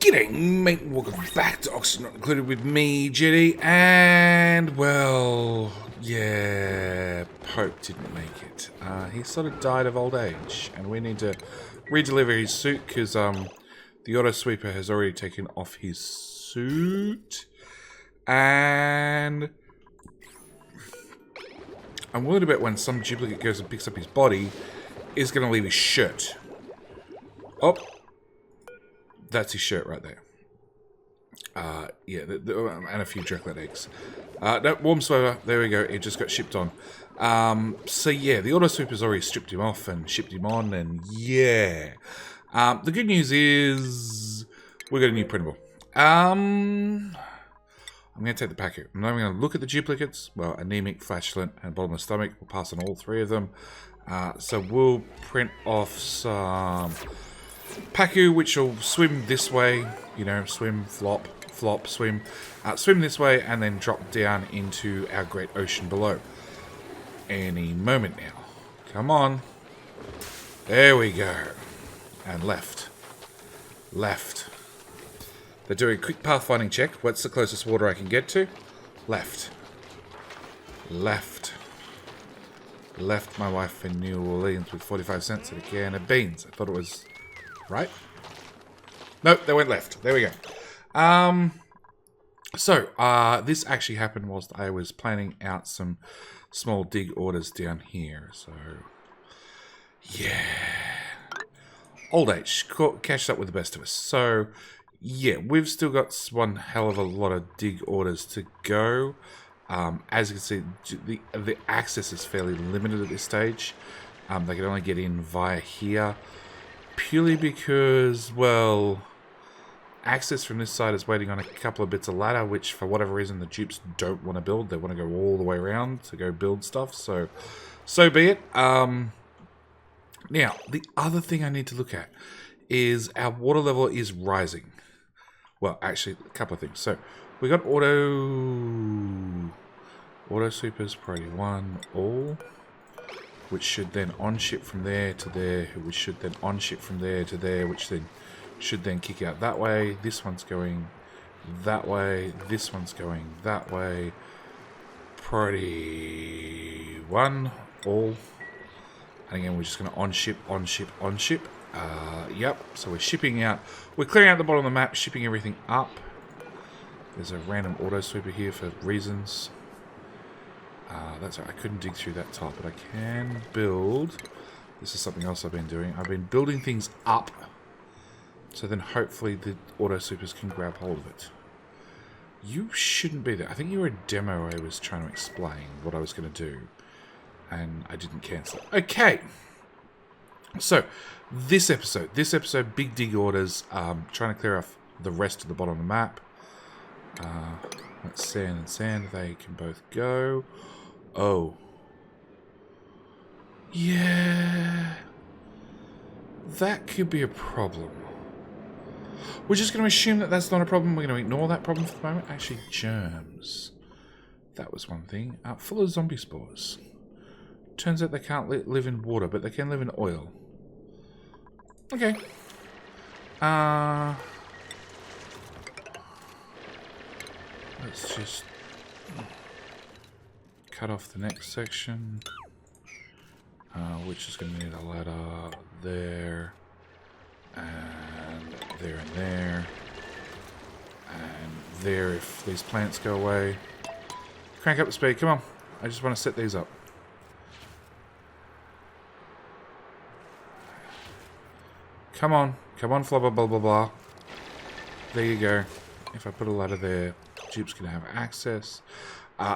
G'day, mate, welcome back to Oxygen Not Included with me, Jetty, and, well, yeah, Pope didn't make it. He sort of died of old age, and we need to re-deliver his suit, because, the auto sweeper has already taken off his suit, and I'm worried about when some duplicate goes and picks up his body, is going to leave his shirt. Oh. That's his shirt right there. Yeah, and a few chocolate eggs. No, warm sweater. There we go. It just got shipped on. So yeah, the auto sweeper's already stripped him off and shipped him on, and yeah. The good news is we got a new printable. I'm going to take the packet. I'm not going to look at the duplicates. Well, anemic, flatulent, and bottom of the stomach. We'll pass on all three of them. So we'll print off some Paku, which will swim this way, you know, swim, flop, flop, swim. Swim this way and then drop down into our great ocean below. Any moment now. Come on. There we go. And left. Left. They're doing a quick pathfinding check. What's the closest water I can get to? Left. Left. Left my wife in New Orleans with 45 cents and a can of beans. I thought it was... right? Nope, they went left. There we go. This actually happened whilst I was planning out some small dig orders down here. So, yeah. Old age. Catched up with the best of us. So, yeah, we've still got one hell of a lot of dig orders to go. As you can see, the access is fairly limited at this stage. They can only get in via here. Purely because, well, access from this side is waiting on a couple of bits of ladder, which for whatever reason the dupes don't want to build. They want to go all the way around to go build stuff, so be it. Now, the other thing I need to look at is our water level is rising. Well, actually, a couple of things. So, we got auto sweepers, priority 1, all. Which should then on-ship from there to there, which should then on-ship from there to there, which then should then kick out that way. This one's going that way. This one's going that way. Priority 1, all. And again, we're just going to on-ship, on-ship, on-ship. Yep, so we're shipping out. We're clearing out the bottom of the map, shipping everything up. There's a random auto sweeper here for reasons. That's right, I couldn't dig through that top, but I can build. This is something else I've been doing. I've been building things up, so then hopefully the auto sweepers can grab hold of it. You shouldn't be there. I think you were a demo I was trying to explain what I was going to do, and I didn't cancel it. Okay, so this episode, big dig orders, trying to clear off the rest of the bottom of the map. That's sand and sand, they can both go. Oh. Yeah. That could be a problem. We're just going to assume that that's not a problem. We're going to ignore that problem for the moment. Actually, germs. That was one thing. Full of zombie spores. Turns out they can't live in water, but they can live in oil. Okay. Let's just cut off the next section, which is going to need a ladder there, and there, and there, and there if these plants go away. Crank up the speed, come on. I just want to set these up. Come on, blah, blah, blah, blah, blah. There you go. If I put a ladder there, dupes can have access.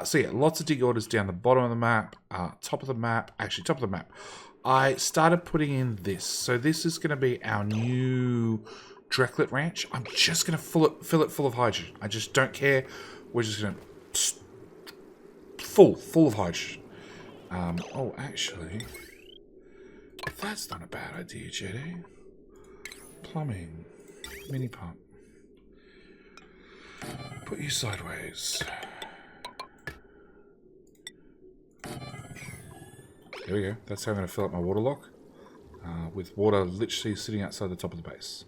So yeah, lots of dig orders down the bottom of the map, top of the map. Actually, top of the map. I started putting in this. So this is going to be our new Drecklet Ranch. I'm just going to fill it full of hydrogen. I just don't care. We're just going to full of hydrogen. Oh, actually, that's not a bad idea, Jetty. Plumbing, mini pump. Put you sideways. There we go. That's how I'm going to fill up my water lock. With water literally sitting outside the top of the base.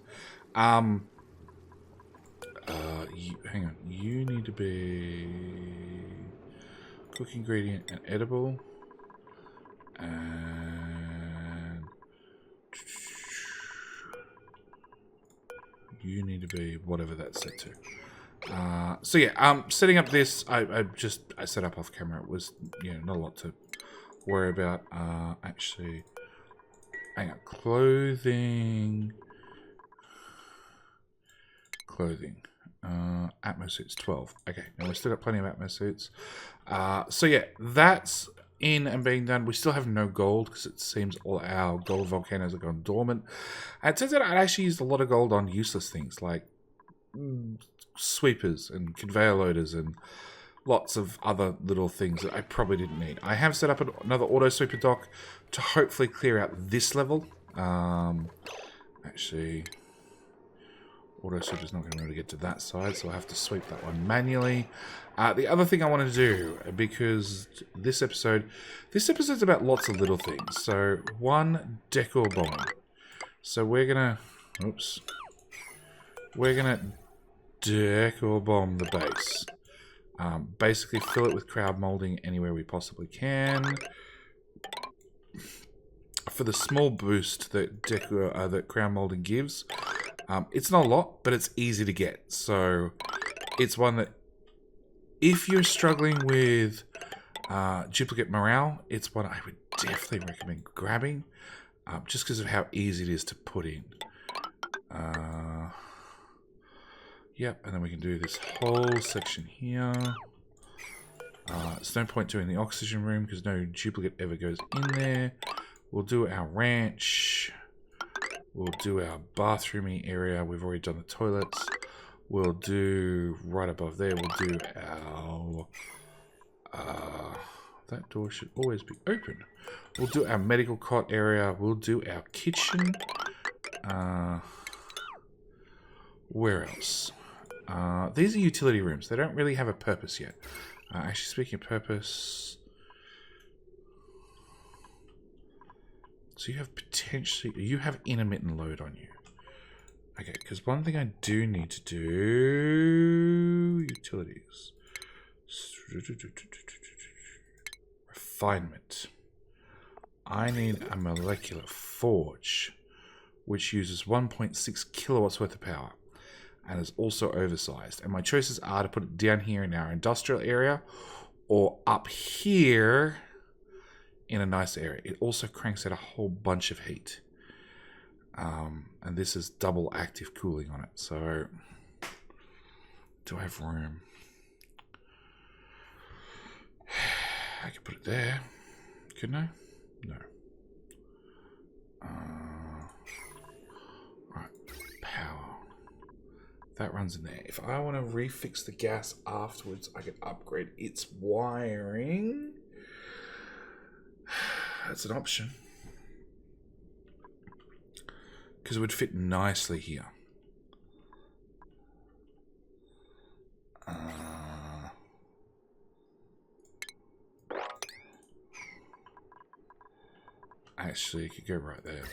hang on. You need to be cook ingredient and edible. And you need to be whatever that's set to. So yeah, setting up this, I set up off camera. It was, not a lot to worry about. Actually, hang on. Clothing. Atmo suits 12. Okay, and we've still got plenty of Atmo suits. So yeah, that's in and being done. We still have no gold because it seems all our gold volcanoes have gone dormant. And it turns out I actually used a lot of gold on useless things like sweepers and conveyor loaders and lots of other little things that I probably didn't need. I have set up another auto sweeper dock to hopefully clear out this level. Actually, auto sweeper's not going to be able to get to that side, so I'll have to sweep that one manually. The other thing I want to do, because this episode's about lots of little things. So, one, decor bomb. So we're going to decor bomb the base. Basically fill it with crowd molding anywhere we possibly can. For the small boost that that crowd molding gives, it's not a lot, but it's easy to get. So it's one that if you're struggling with duplicate morale, it's one I would definitely recommend grabbing, just because of how easy it is to put in. Yep, and then we can do this whole section here. There's no point doing the oxygen room because no duplicate ever goes in there. We'll do our ranch. We'll do our bathroomy area. We've already done the toilets. We'll do right above there. We'll do our... that door should always be open. We'll do our medical cot area. We'll do our kitchen. Where else? These are utility rooms. They don't really have a purpose yet. Actually, speaking of purpose... So you have intermittent load on you. Okay, because one thing I do need to do... Utilities. Refinement. I need a molecular forge, which uses 1.6 kilowatts worth of power. And is also oversized. And my choices are to put it down here in our industrial area or up here in a nice area. It also cranks out a whole bunch of heat. And this is double active cooling on it. So, do I have room? I could put it there. Couldn't I? No. Right. Power. That runs in there. If I want to refix the gas afterwards, I can upgrade its wiring. That's an option. Because it would fit nicely here. Actually, it could go right there.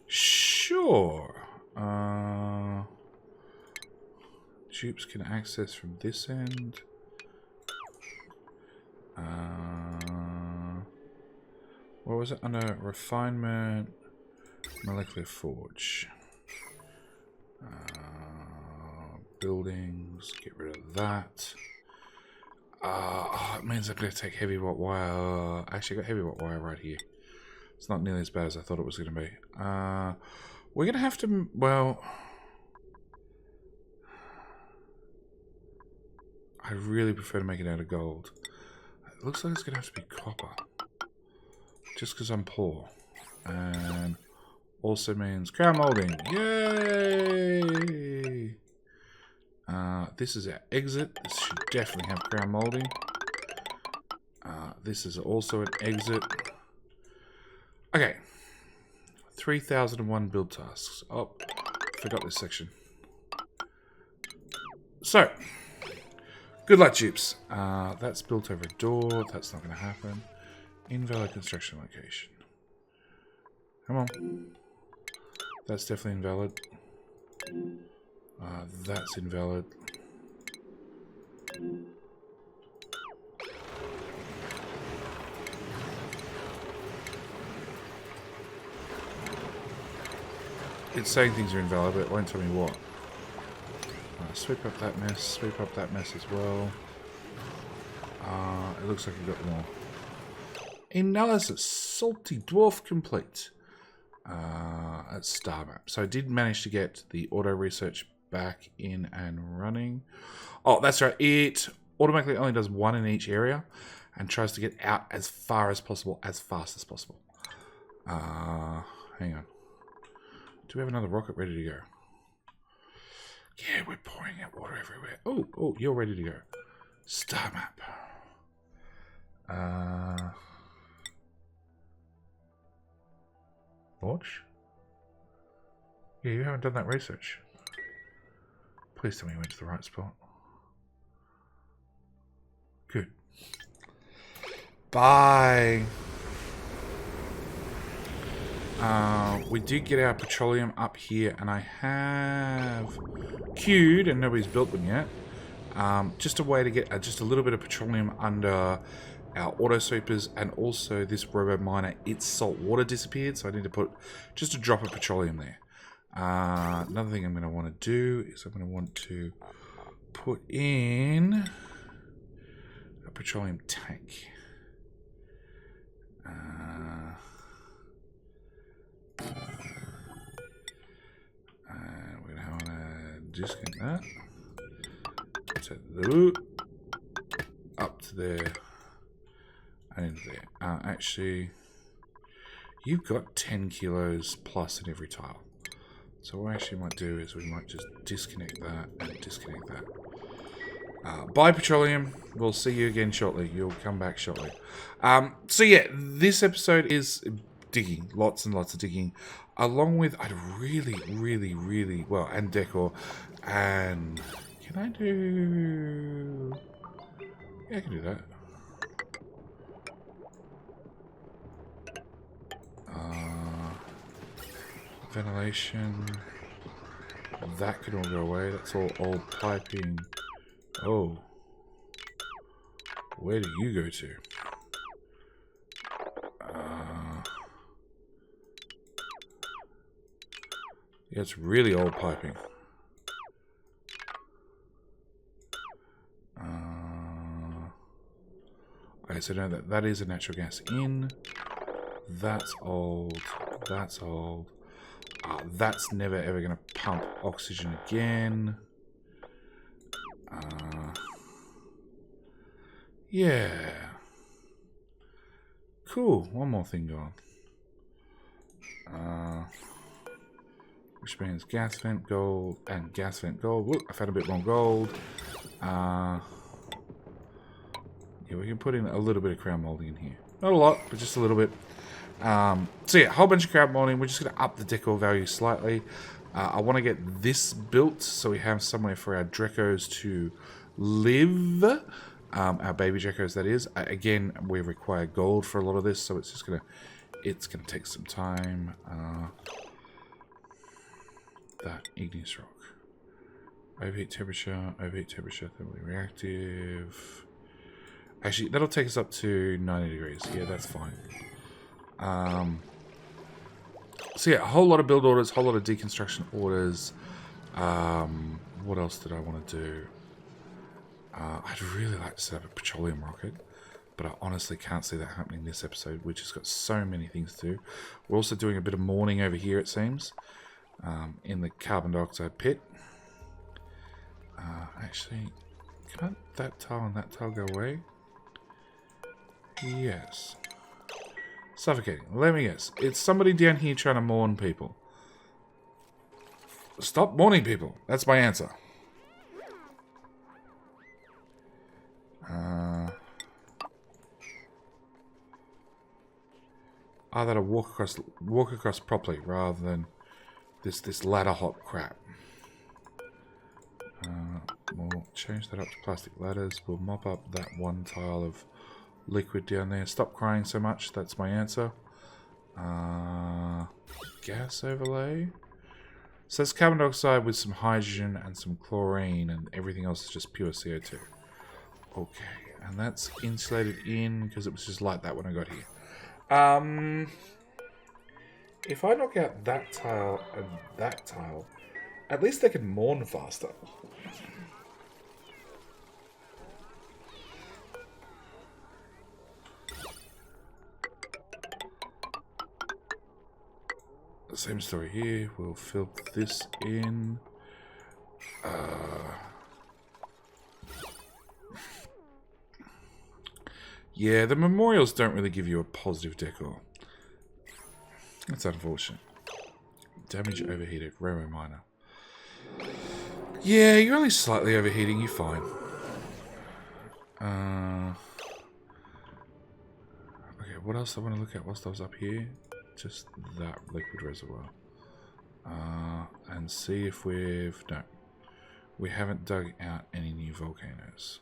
Sure. Dupes can access from this end. What was it? Under refinement, molecular forge. Buildings, get rid of that. It means I'm going to take heavy watt wire. Actually, I got heavy watt wire right here. It's not nearly as bad as I thought it was going to be. We're going to have to, well... I really prefer to make it out of gold. It looks like it's going to have to be copper. Just because I'm poor. And also means crown molding. Yay! This is our exit. This should definitely have crown molding. This is also an exit. Okay. 3001 build tasks. Oh, forgot this section. So, good luck, Dupes. That's built over a door. That's not going to happen. Invalid construction location. Come on. That's definitely invalid. That's invalid. It's saying things are invalid, but it won't tell me what. Sweep up that mess. Sweep up that mess as well. It looks like I've got more. Analysis. Salty Dwarf complete. That's star map. So I did manage to get the auto research back in and running. Oh, that's right. It automatically only does one in each area and tries to get out as far as possible, as fast as possible. Hang on. Do we have another rocket ready to go? Yeah, we're pouring out water everywhere. Oh, you're ready to go. Star map. Launch? Yeah, you haven't done that research. Please tell me you went to the right spot. Good. Bye. We did get our petroleum up here, and I have queued, and nobody's built them yet. Just a way to get just a little bit of petroleum under our auto sweepers, and also this robo miner. Its salt water disappeared, so I need to put just a drop of petroleum there. Another thing I'm going to want to do is I'm going to want to put in a petroleum tank. We're going to want to disconnect that. Set the loop up to there and there. Actually, you've got 10 kilos plus in every tile. So what we actually might do is we might just disconnect that and disconnect that. Buy petroleum. We'll see you again shortly. You'll come back shortly. So yeah, this episode is digging. Lots and lots of digging. Along with, I'd really, well, and decor. And can I do... Yeah, I can do that. Ventilation. That could all go away. That's all old piping. Oh. Where do you go to? Yeah, it's really old piping. Okay, so no, that is a natural gas in. That's old. That's old. That's never ever going to pump oxygen again. Yeah. Cool. One more thing going. Which means gas vent gold and gas vent gold. Look, I found a bit more gold. Yeah, we can put in a little bit of crown molding in here. Not a lot, but just a little bit. So yeah, a whole bunch of crown molding. We're just going to up the decor value slightly. I want to get this built so we have somewhere for our Drecos to live. Our baby Drecos, that is. Again, we require gold for a lot of this, so it's just going to take some time. That igneous rock. Overheat temperature, thermally reactive. Actually, that'll take us up to 90 degrees. Yeah, that's fine. So yeah, a whole lot of build orders, whole lot of deconstruction orders. What else did I want to do? I'd really like to set up a petroleum rocket, but I honestly can't see that happening this episode. We've just got so many things to do. We're also doing a bit of mourning over here, it seems, in the carbon dioxide pit. Actually, can't that tile and that tile go away? Yes. Suffocating. Let me guess. It's somebody down here trying to mourn people. Stop mourning people. That's my answer. That'll walk across properly rather than this ladder hop crap. We'll change that up to plastic ladders. We'll mop up that one tile of liquid down there. Stop crying so much. That's my answer. Gas overlay. So that's carbon dioxide with some hydrogen and some chlorine, and everything else is just pure CO2. Okay, and that's insulated in because it was just like that when I got here. If I knock out that tile and that tile, at least they can mourn faster. Same story here. We'll fill this in. Yeah, the memorials don't really give you a positive decor. That's unfortunate. Damage overheated. Railway miner. Yeah, you're only slightly overheating. You're fine. Okay, what else I want to look at whilst I was up here? Just that liquid reservoir. And see if we've... No. We haven't dug out any new volcanoes.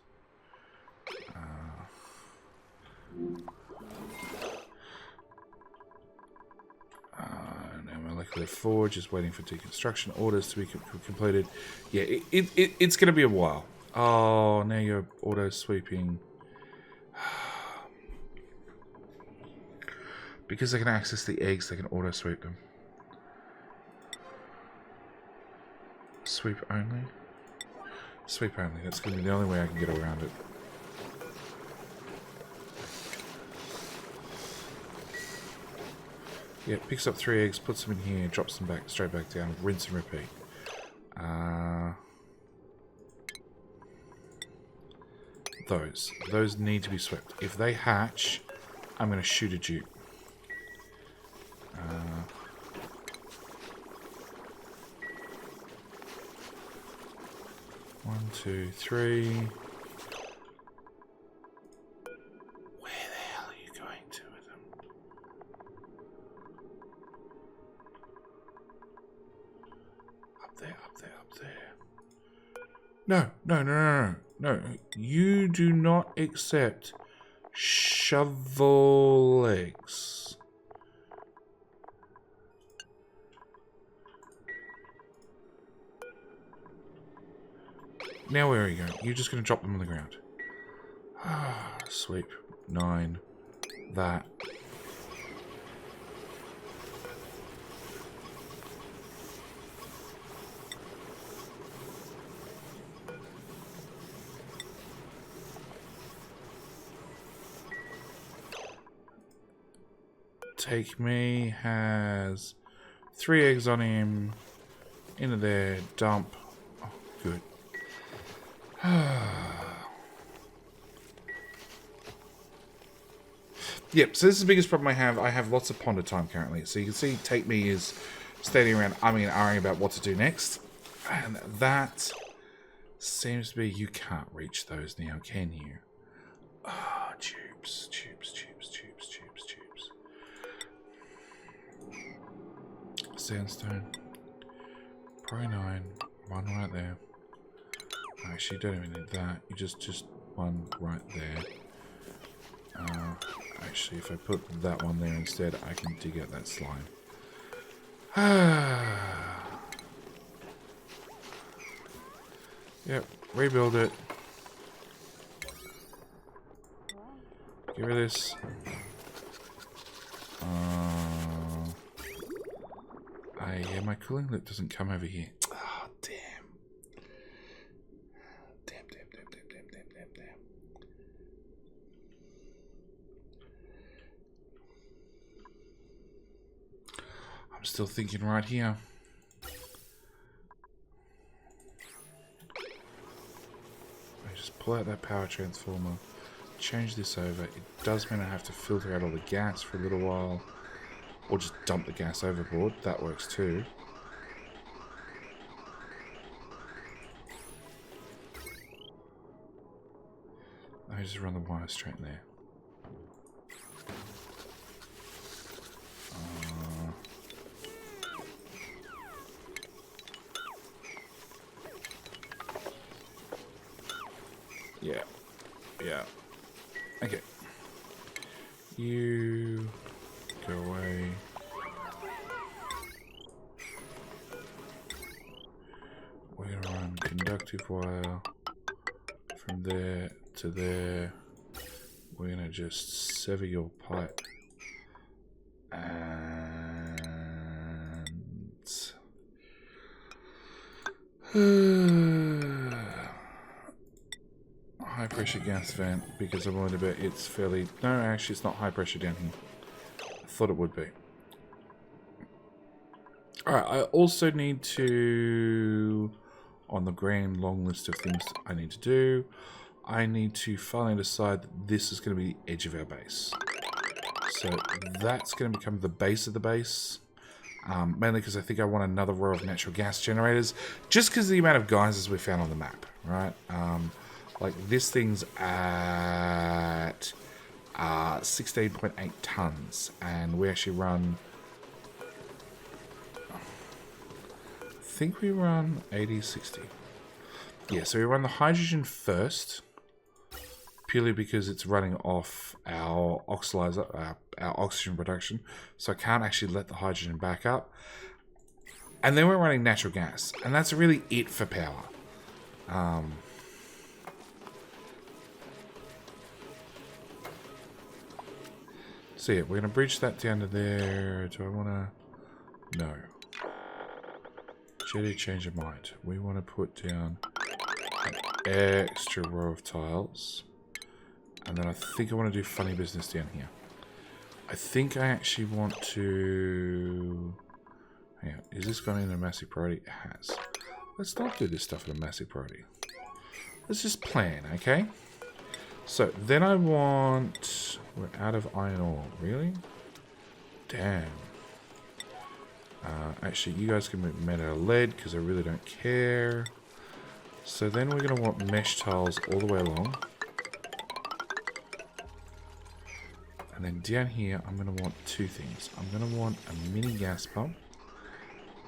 Now molecular forge is waiting for deconstruction orders to be completed. Yeah, it's going to be a while. Oh, now you're auto sweeping. Because they can access the eggs, they can auto sweep them. Sweep only? Sweep only. That's going to be the only way I can get around it. Yeah, picks up 3 eggs, puts them in here, drops them back straight back down, rinse and repeat. Those need to be swept. If they hatch, I'm going to shoot a dupe. 1, 2, 3. Where the hell are you going to with them? Up there, up there, up there. No, no, no, no, no, no. You do not accept shovel legs. Now where are you going? You're just going to drop them on the ground. Sweep. 9. That. Take me has 3 eggs on him. Into there. Dump. Oh, good. Yep, so this is the biggest problem I have. I have lots of ponder time currently. So you can see Take Me is standing around umming and ahhing about what to do next. And that seems to be... You can't reach those now, can you? Ah, tubes, tubes, tubes, tubes, tubes, tubes. Sandstone. Pro 9. One right there. Actually, you don't even need that. You just one right there. Actually, if I put that one there instead, I can dig out that slime. Yep, rebuild it. Get rid of this. Yeah, my cooling loop doesn't come over here. Oh, damn. Damn. I'm still thinking right here. I just pull out that power transformer, change this over. It does mean I have to filter out all the gas for a little while, or just dump the gas overboard. That works too. I just run the wire straight in there. Yeah. Okay. You go away. conductive wire from there to there. We're going to just sever your pipe. And high pressure gas vent, because I'm going to bet it's fairly... No, actually it's not high pressure down here. I thought it would be. Alright, I also need to... On the grand long list of things I need to do, I need to finally decide that this is going to be the edge of our base. So that's going to become the base of the base. Mainly because I think I want another row of natural gas generators. Just because of the amount of geysers we found on the map, right? Like this thing's at 16.8 tons. And we actually run... I think we run 80, 60. Yeah, so we run the hydrogen first. Purely because it's running off our oxidizers, our oxygen production. So I can't actually let the hydrogen back up. And then we're running natural gas. And that's really it for power. So yeah, we're going to bridge that down to there. Do I want to... No. Jetty, change of mind. We want to put down an extra row of tiles. And then I think I want to do funny business down here. I think I actually want to... Hang on, is this going in a massive priority? It has. Let's not do this stuff in a massive priority. Let's just plan, okay? So, then I want... We're out of iron ore. Really? Damn. Actually, you guys can be made out of lead, because I really don't care. So then we're going to want mesh tiles all the way along. And then down here, I'm going to want two things. I'm going to want a mini gas pump.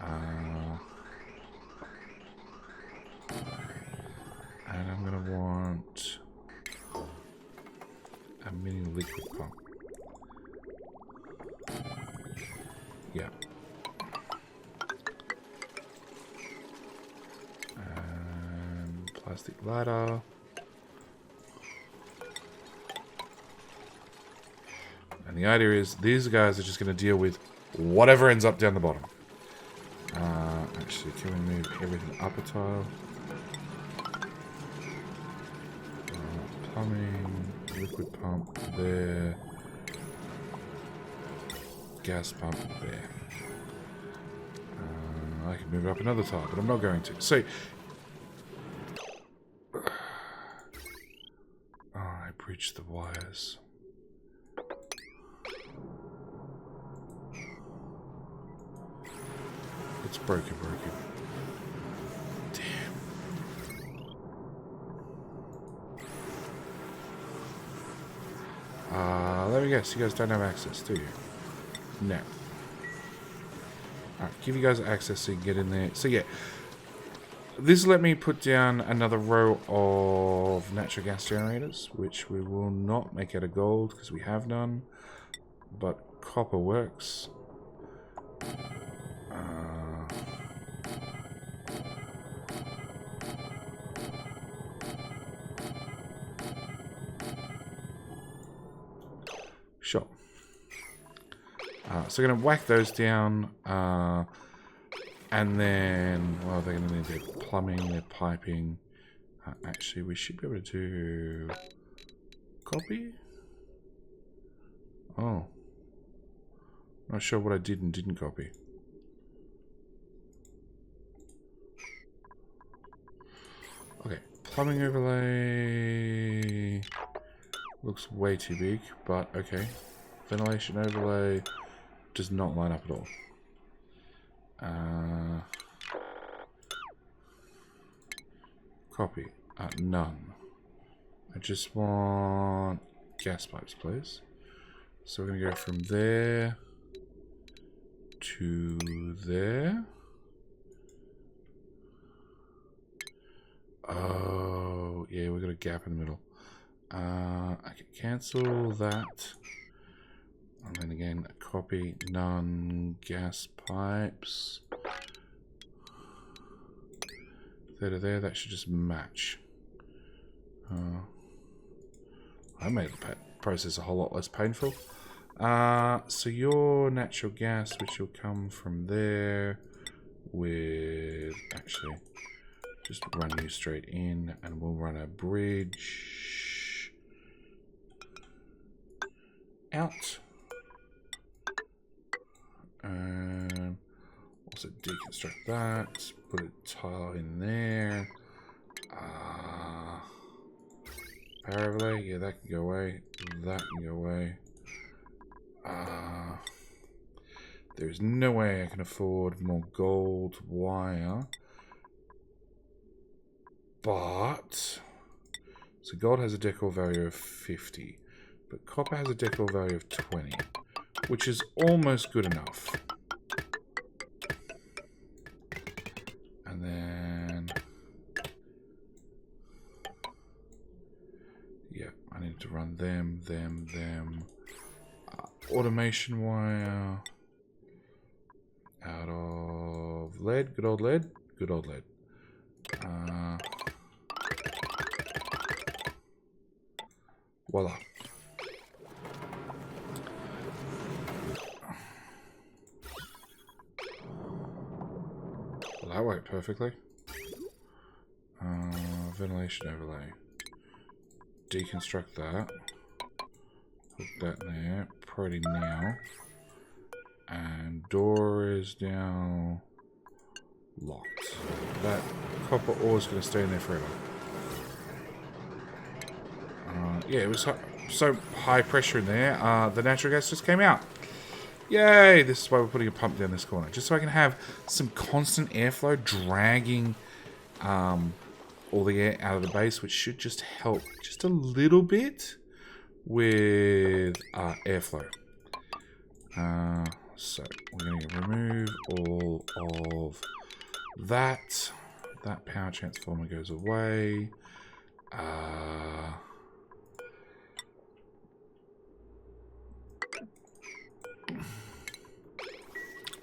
And I'm going to want a mini liquid pump. Yeah. And plastic ladder. And the idea is these guys are just going to deal with whatever ends up down the bottom. Actually, can we move everything up a tile? Plumbing, liquid pump there. Gas pump there. I can move it up another tile, but I'm not going to. So, I breached the wires. It's broken. Damn. Let me guess, you guys don't have access, do you? No. Alright, give you guys access so you can get in there. So yeah, this let me put down another row of natural gas generators, which we will not make out of gold because we have none, but copper works. Sure. So we're going to whack those down, and then, well, they're going to need their plumbing, their piping. Actually, we should be able to do copy. Oh. Not sure what I did and didn't copy. Okay, plumbing overlay looks way too big, but okay. Ventilation overlay does not line up at all. Copy. None. I just want gas pipes, please. So we're going to go from there to there. Oh, yeah, we've got a gap in the middle. I can cancel that. And then again, copy, none, gas pipes. there to there. That should just match. I made the process a whole lot less painful. So your natural gas, which will come from there, with actually just run you straight in, and we'll run a bridge out. Also deconstruct that. Put a tile in there. Power overlay, yeah, that can go away. That can go away. There's no way I can afford more gold wire. But so gold has a decor value of 50, but copper has a decor value of 20, which is almost good enough. And then yeah, I need to run them. Automation wire out of lead, good old lead. Voila. Well, that worked perfectly. Ventilation overlay. Deconstruct that. Hook that in there. Pretty now. And door is now locked. That copper ore is going to stay in there forever. Yeah, it was so high pressure in there. The natural gas just came out. Yay! This is why we're putting a pump down this corner. Just so I can have some constant airflow dragging all the air out of the base, which should just help just a little bit with airflow. So we're going to remove all of that. That power transformer goes away. I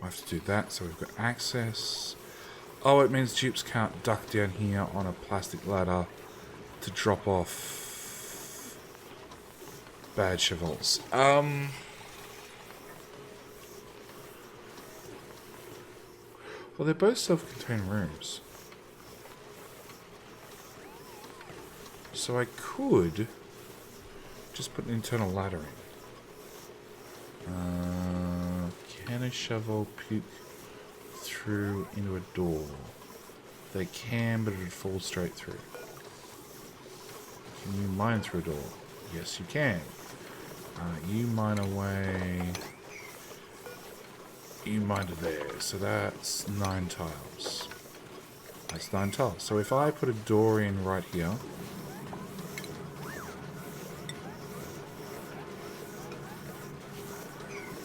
have to do that, so we've got access. Oh, it means dupes can't duck down here on a plastic ladder to drop off bad shovels. Well, they're both self-contained rooms. So I could just put an internal ladder in. Can a shovel puke through into a door? They can, but it would fall straight through. Can you mine through a door? Yes, you can. You mine away. You mine to there. So that's 9 tiles. That's 9 tiles. So if I put a door in right here.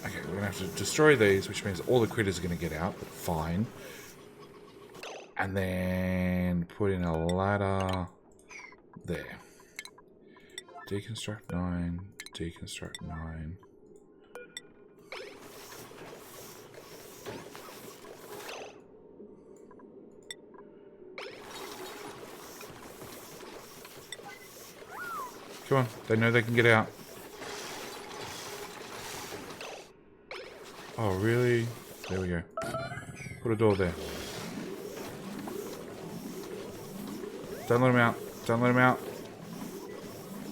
Okay, we're going to have to destroy these, which means all the critters are going to get out, but fine. And then put in a ladder there. Deconstruct 9. Deconstruct 9. Come on, they know they can get out. Oh, really? There we go. Put a door there. Don't let them out. Don't let them out.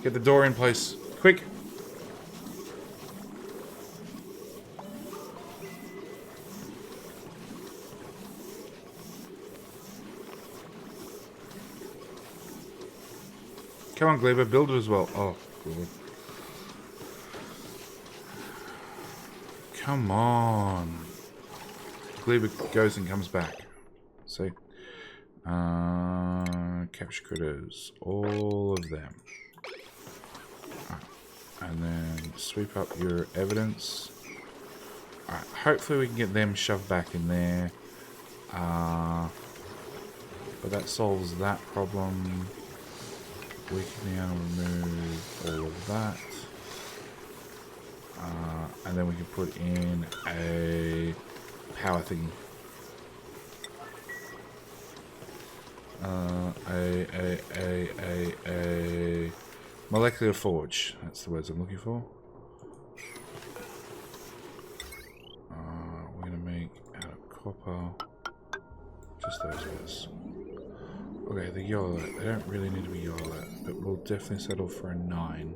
Get the door in place. Quick! Come on, Gleber, build it as well. Oh, good. Come on. Gleber goes and comes back. See? Capture critters. All of them. And then sweep up your evidence. Alright, hopefully we can get them shoved back in there. But that solves that problem. We can now remove all of that. And then we can put in a power thingy. A molecular forge. That's the words I'm looking for. We're gonna make out of copper. Just those words. Okay, the yellow. They don't really need to be yellow, but we'll definitely settle for a 9.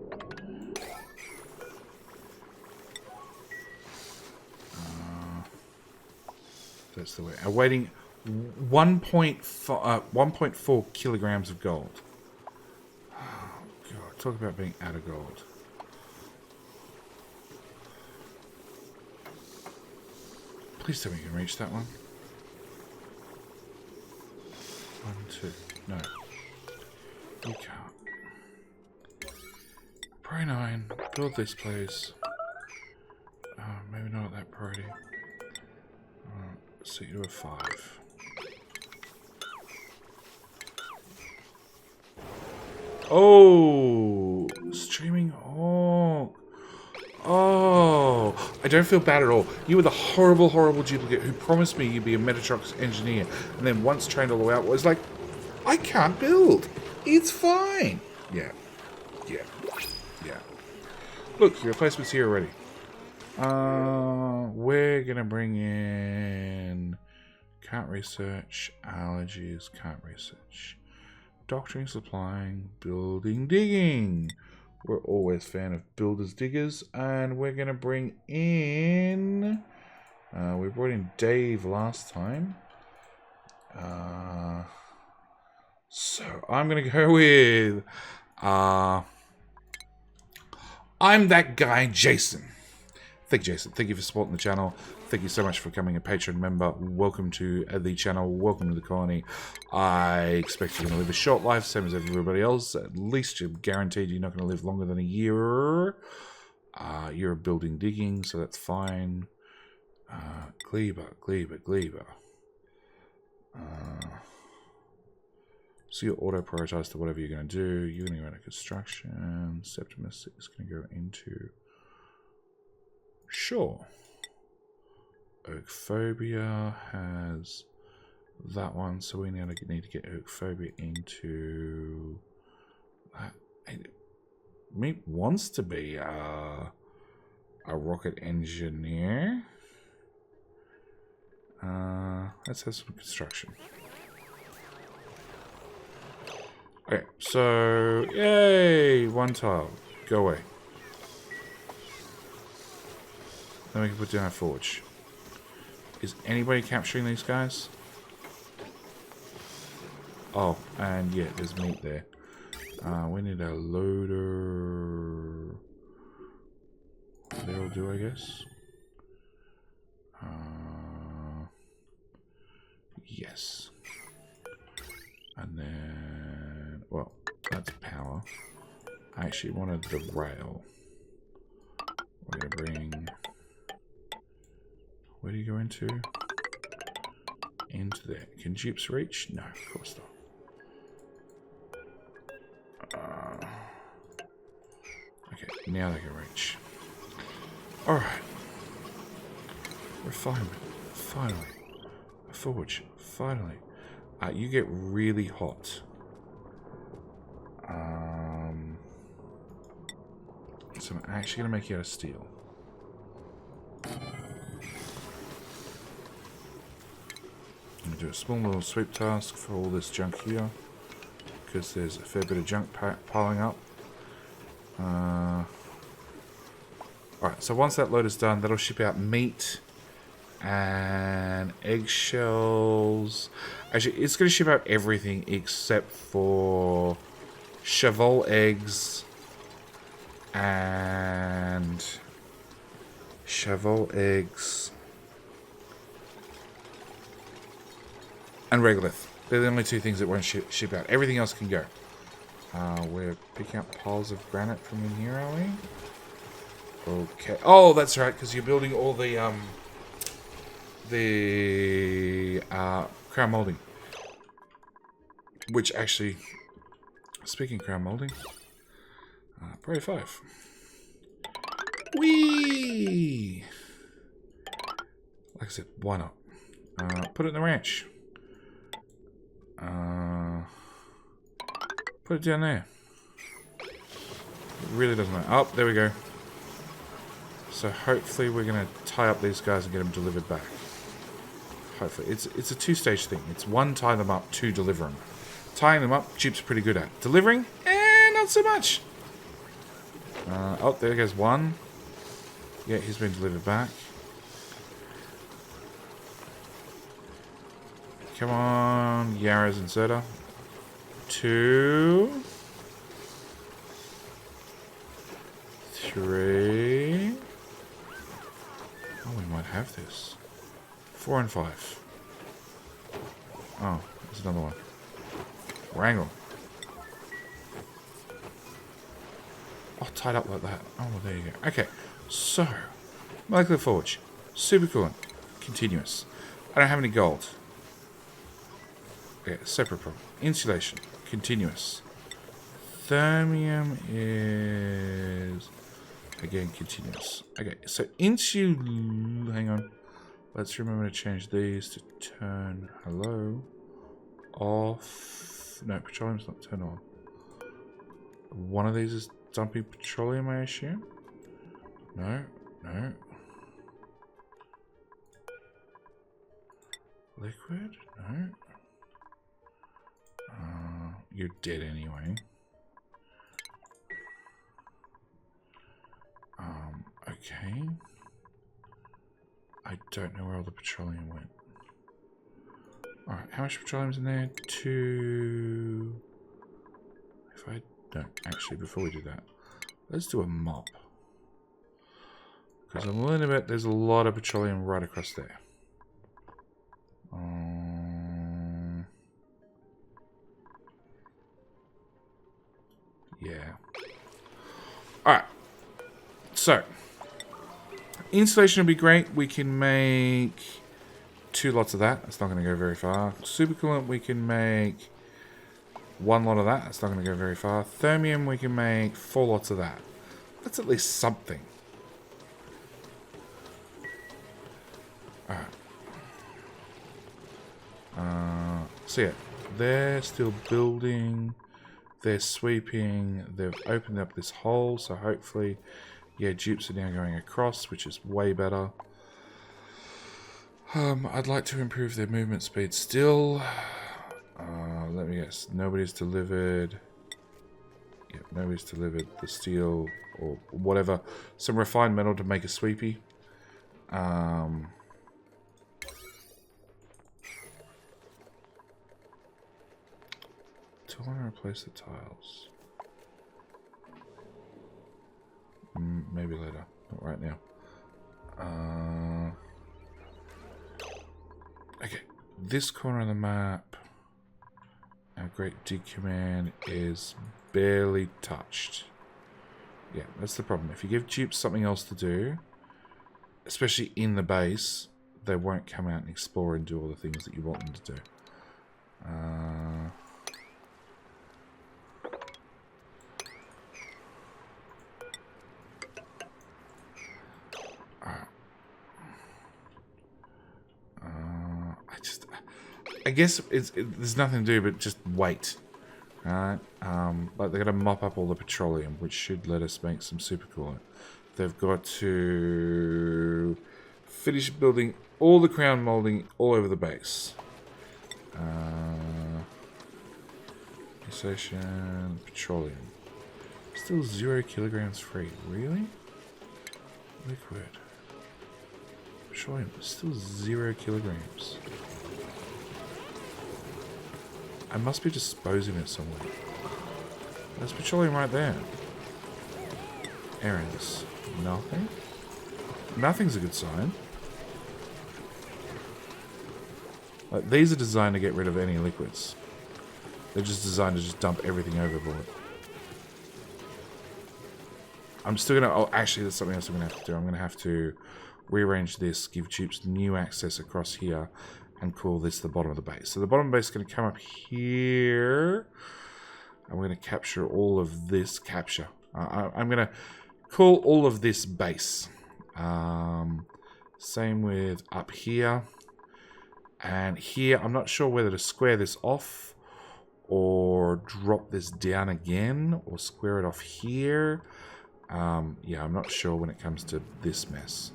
That's the way. Awaiting 1.4 kilograms of gold. Oh, God. Talk about being out of gold. Please tell me you can reach that one. 1, 2. No. You can't. Pro 9. Build this, please. Maybe not at that priority. So you do a 5. Oh, streaming. Oh, I don't feel bad at all. You were the horrible, horrible duplicate who promised me you'd be a Metatrox engineer, and then once trained all the way out was like, I can't build. It's fine. Yeah. Look, your replacement's here already. We're gonna bring in can't research, allergies, can't research, doctoring, supplying, building, digging. We're always fan of builders, diggers, and we're gonna bring in. We brought in Dave last time. So I'm gonna go with. I'm that guy, Jason. Thank you, Jason. Thank you for supporting the channel. Thank you so much for becoming a Patreon member. Welcome to the channel. Welcome to the colony. I expect you're going to live a short life, same as everybody else. At least you're guaranteed you're not going to live longer than a year. You're building digging, so that's fine. Gleba. So you're auto-prioritized to whatever you're going to do. You're going to go into construction. Septimus is going to go into... Sure. Oakphobia has that one, so we now need to get Oakphobia into that. Meat wants to be a rocket engineer. Let's have some construction. Okay, so yay, 1 tile. Go away. Then we can put down a forge. Is anybody capturing these guys? Oh, and yeah, there's meat there. We need a loader. That'll do, I guess. Yes. And then, well, that's power. I actually wanted the rail. We're gonna bring. Where do you go into? Into there. Can Dupes reach? No, of course not. Okay, now they can reach. Alright. Refinement. Finally. A forge. Finally. You get really hot. So I'm actually going to make you out of steel. I'm going to do a small little sweep task for all this junk here, because there's a fair bit of junk piling up. Alright, so once that load is done, that'll ship out meat and eggshells. Actually, it's going to ship out everything except for cheval eggs and and regolith. They're the only two things that won't ship out. Everything else can go. We're picking up piles of granite from in here, are we? Okay. Oh, that's right, because you're building all the crown molding. Which actually, speaking of crown molding, Pro 5. Whee! Like I said, why not? Put it in the ranch. Put it down there. It really doesn't matter. Oh, there we go. So hopefully we're going to tie up these guys and get them delivered back. Hopefully. It's a two-stage thing. It's one, tie them up, two, deliver them. Tying them up, Dupes pretty good at. Delivering? Not so much. Oh, there goes one. Yeah, he's been delivered back. Come on, Yarra's inserter. 2. 3. Oh, we might have this. 4 and 5. Oh, there's another one. Wrangle. Oh, tied up like that. Oh, well, there you go. Okay, so molecular forge, supercoolant, continuous. I don't have any gold. Okay, separate problem. Insulation, continuous. Thermium is again continuous. Okay, so hang on. Let's remember to change these to turn off. No, petroleum's not turn on. One of these is dumping petroleum, I assume? No. Liquid? No. You're dead anyway. Okay. I don't know where all the petroleum went. Alright, how much petroleum's in there? 2... If I don't... Actually, before we do that, let's do a mop. Because I'm willing to bet there's a lot of petroleum right across there. Yeah. Alright. So, insulation would be great. We can make 2 lots of that. That's not going to go very far. Supercoolant, we can make 1 lot of that. That's not going to go very far. Thermium, we can make 4 lots of that. That's at least something. Alright. So yeah, they're still building. They're sweeping. They've opened up this hole, so hopefully, yeah, Dupes are now going across, which is way better. I'd like to improve their movement speed still. Let me guess. Nobody's delivered. Yep, nobody's delivered the steel or whatever. Some refined metal to make a sweepy. Do I want to replace the tiles? Maybe later. Not right now. Okay. This corner of the map, our Great Dig Command is barely touched. Yeah, that's the problem. If you give Dupes something else to do, especially in the base, they won't come out and explore and do all the things that you want them to do. I guess there's nothing to do but just wait. Alright, but they're going to mop up all the petroleum, which should let us make some supercoolant. They've got to finish building all the crown molding all over the base. Insulation, petroleum. Still 0 kilograms free. Really? Liquid. Petroleum, still 0 kilograms. I must be disposing it somewhere. There's petroleum right there. Errands. Nothing? Nothing's a good sign. Like, these are designed to get rid of any liquids. They're just designed to just dump everything overboard. I'm still gonna... Oh, actually, there's something else I'm gonna have to do. I'm gonna have to rearrange this, give Dupes new access across here, and call this the bottom of the base. So the bottom of the base is going to come up here. And we're going to capture all of this capture. I'm going to call all of this base. Same with up here. And here, I'm not sure whether to square this off or drop this down again, or square it off here. Yeah, I'm not sure when it comes to this mess.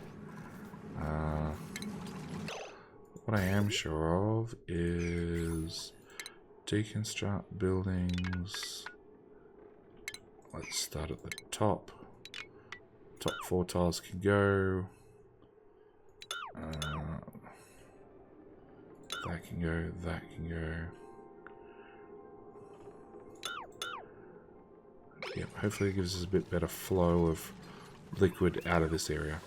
What I am sure of is deconstruct buildings. Let's start at the top. Top 4 tiles can go. That can go, that can go. Yep, hopefully it gives us a bit better flow of liquid out of this area.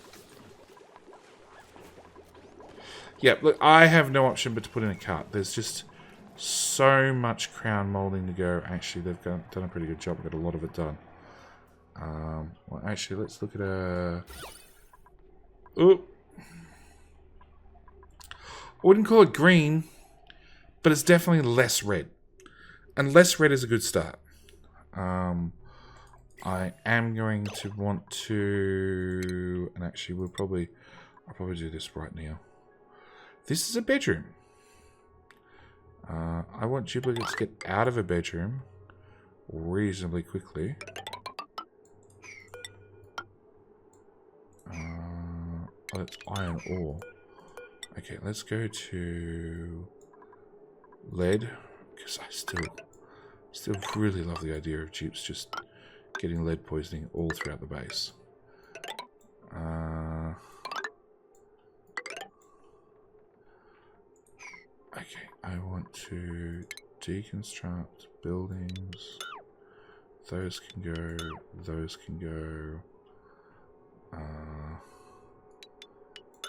Yep, look, I have no option but to put in a cut. There's just so much crown molding to go. Actually, they've done a pretty good job. We've got a lot of it done. Well, actually, let's look at a... Oop. I wouldn't call it green, but it's definitely less red. And less red is a good start. I am going to want to... And actually, I'll probably do this right now. This is a bedroom. I want duplicates to get out of a bedroom reasonably quickly. Oh, that's iron ore. Okay, let's go to lead, because I still really love the idea of dupes just getting lead poisoning all throughout the base. Okay, I want to deconstruct buildings. Those can go, those can go.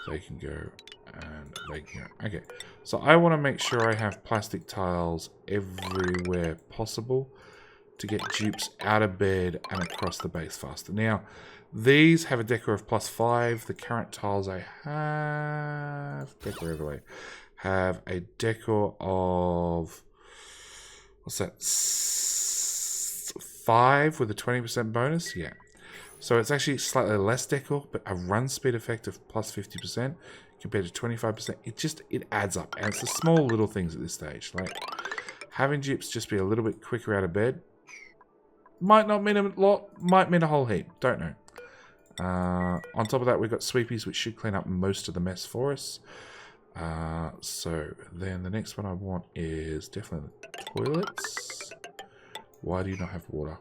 They can go, and they can go. Okay, so I want to make sure I have plastic tiles everywhere possible to get dupes out of bed and across the base faster. Now, these have a decor of +5. The current tiles I have, decor overlay, have a decor of, what's that, 5 with a 20% bonus? Yeah. So it's actually slightly less decor, but a run speed effect of +50% compared to 25%. It adds up. And it's the small little things at this stage. Like having dupes just be a little bit quicker out of bed might not mean a lot, might mean a whole heap. Don't know. On top of that, we've got sweepies, which should clean up most of the mess for us. So then the next one I want is definitely the toilets. Why do you not have water?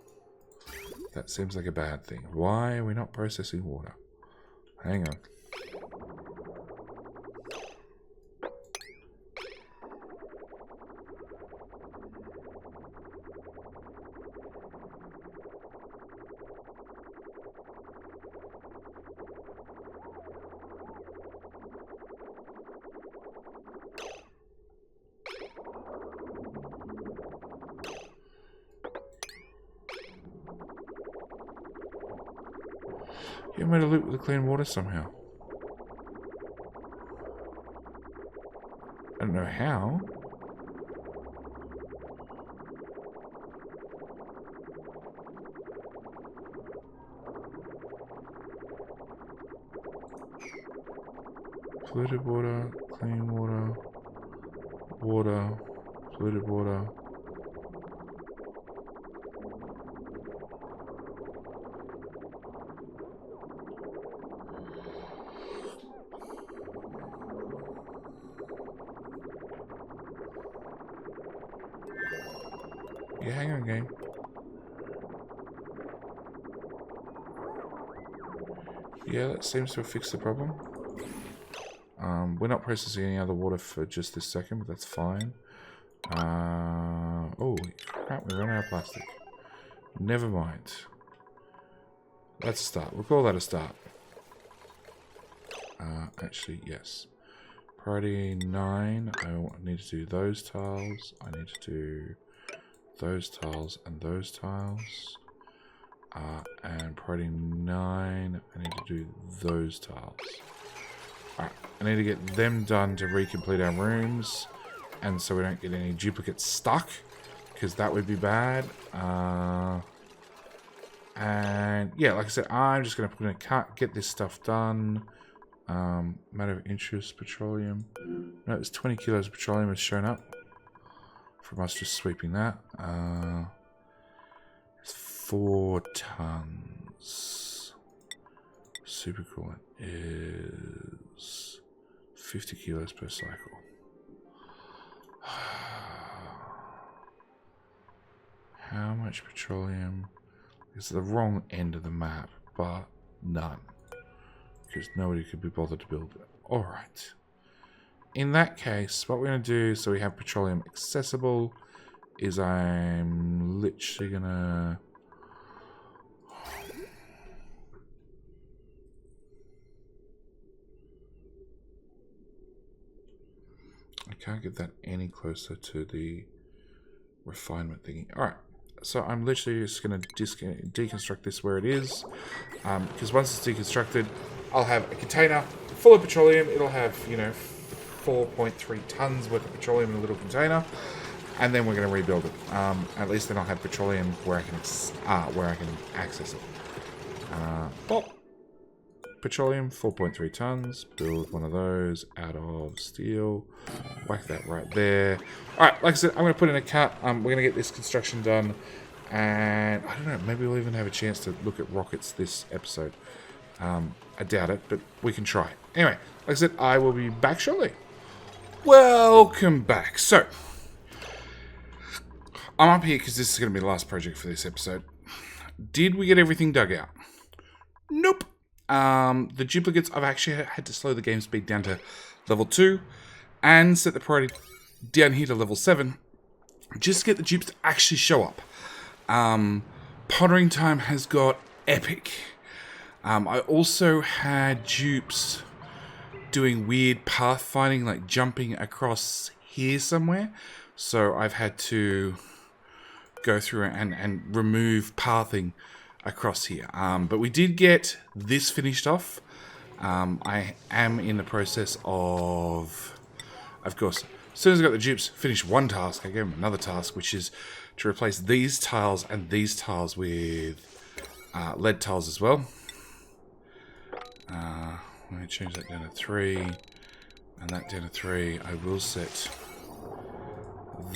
That seems like a bad thing. Why are we not processing water? Hang on. You made a loop with the clean water somehow. I don't know how. Polluted water, clean water, water, polluted water. Yeah, hang on, game. Yeah, that seems to have fixed the problem. We're not processing any other water for just this second, but that's fine. Oh, crap, we ran out of plastic. Never mind. That's a start. We'll call that a start. Actually, yes. Priority 9, I need to do those tiles. I need to do those tiles and those tiles. And priority 9, I need to do those tiles. Alright, I need to get them done to recomplete our rooms, and so we don't get any duplicates stuck, because that would be bad. And yeah, like I said, I'm just going to put in a cut, get this stuff done. Matter of interest, petroleum. No, it's 20 kilos of petroleum has shown up. from us just sweeping that. It's 4 tons. Super coolant is 50 kilos per cycle. How much petroleum? It's the wrong end of the map, but none. Because nobody could be bothered to build it. Alright. In that case, what we're going to do so we have petroleum accessible is I'm literally going to... I can't get that any closer to the refinement thingy. Alright. So I'm literally just going to deconstruct this where it is. Because once it's deconstructed, I'll have a container full of petroleum. It'll have, you know, 4.3 tons worth of petroleum in a little container. And then we're going to rebuild it. At least then I'll have petroleum where I can access it. Pop. Petroleum, 4.3 tons. Build one of those out of steel. Whack that right there. Alright, like I said, I'm going to put in a cut. We're going to get this construction done. And I don't know, maybe we'll even have a chance to look at rockets this episode. I doubt it, but we can try. Anyway, like I said, I will be back shortly. Welcome back. So, I'm up here because this is going to be the last project for this episode. Did we get everything dug out? Nope. The duplicates, I've actually had to slow the game speed down to level 2 and set the priority down here to level 7 just to get the dupes to actually show up. Pottering time has got epic. I also had dupes doing weird pathfinding, like jumping across here somewhere. So I've had to go through and remove pathing across here. But we did get this finished off. I am in the process of course, as soon as I got the dupes finished one task, I gave them another task, which is to replace these tiles and these tiles with lead tiles as well. I'm going to change that down to 3 and that down to 3. I will set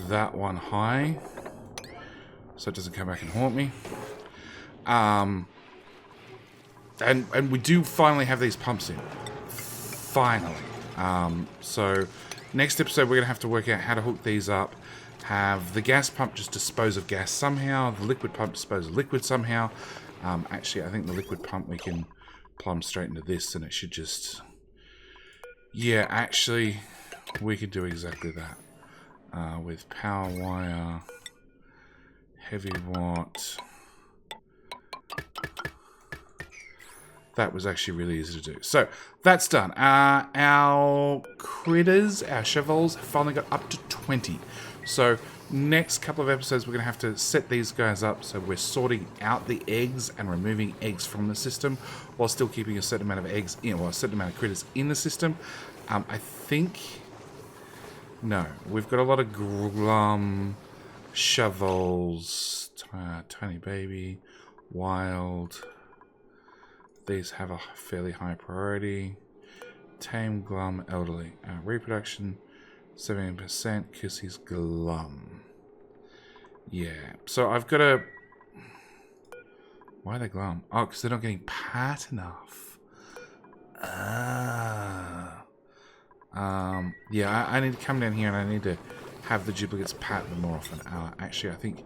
that one high so it doesn't come back and haunt me. And we do finally have these pumps in. Finally. So next episode we're going to have to work out how to hook these up. Have the gas pump just dispose of gas somehow. The liquid pump dispose of liquid somehow. Actually, I think the liquid pump we can plumb straight into this and it should just... Yeah, actually, we could do exactly that. With power wire, heavy watt... That was actually really easy to do. So, that's done. Our critters, our shovels, have finally got up to 20. So, next couple of episodes, we're going to have to set these guys up. So, we're sorting out the eggs and removing eggs from the system while still keeping a certain amount of eggs in, or a certain amount of critters in the system. I think... No. We've got a lot of glum, shovels, tiny baby, wild... These have a fairly high priority. Tame, glum, elderly. Reproduction, 17% because he's glum. Yeah. So I've got to... Why are they glum? Oh, because they're not getting pat enough. Yeah, I need to come down here and I need to have the duplicates pat them more often. Actually, I think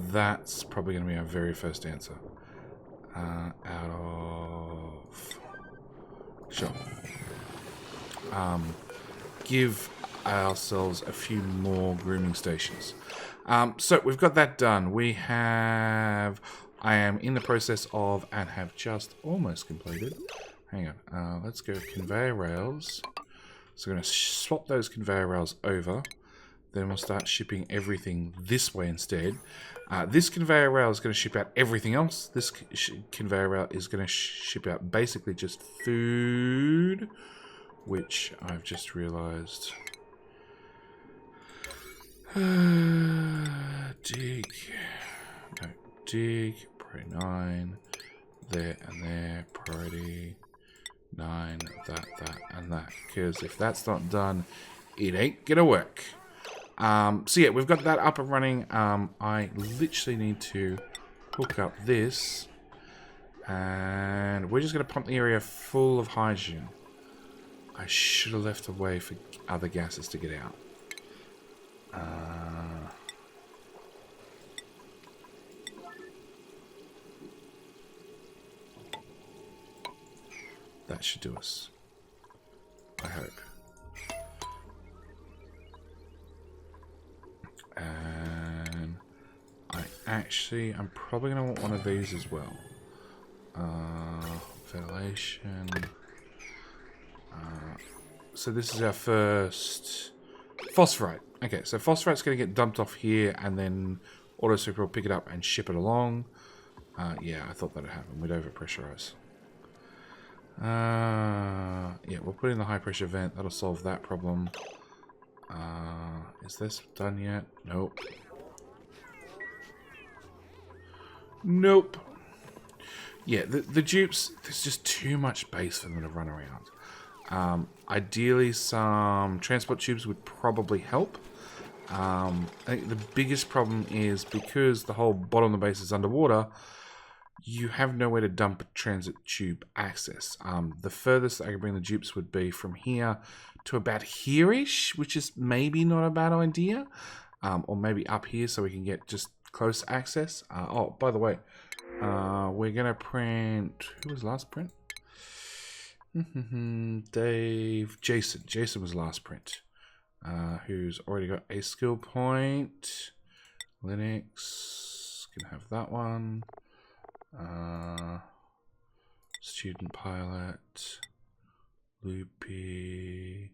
that's probably going to be our very first answer. Out of... Sure. Give ourselves a few more grooming stations. So we've got that done. We have... I am in the process of, and have just almost completed. Hang on. Let's go conveyor rails. So we're going to swap those conveyor rails over. Then we'll start shipping everything this way instead. This conveyor rail is going to ship out everything else. This conveyor rail is going to ship out basically just food, which I've just realized. Dig. No, dig. Priority 9. There and there. Priority 9. That, and that. Because if that's not done, it ain't going to work. So yeah, we've got that up and running. I literally need to hook up this. And we're just going to pump the area full of hydrogen. I should have left a way for other gases to get out. That should do us. I hope. And I'm probably going to want one of these as well. Ventilation. So this is our first phosphorite. Okay, so phosphorite's going to get dumped off here, and then Auto Super will pick it up and ship it along. Yeah, I thought that would happen. We'd overpressurize. Yeah, we'll put in the high pressure vent. That'll solve that problem. Is this done yet? Nope. Nope. Yeah, the dupes, there's just too much base for them to run around. Ideally, some transport tubes would probably help. I think the biggest problem is because the whole bottom of the base is underwater, you have nowhere to dump transit tube access. The furthest I can bring the dupes would be from here to about here-ish, which is maybe not a bad idea. Or maybe up here so we can get just close access. Oh, by the way, we're going to print... Who was last print? Jason was last print. Who's already got a skill point. Linux, can have that one. Student pilot. Loopy.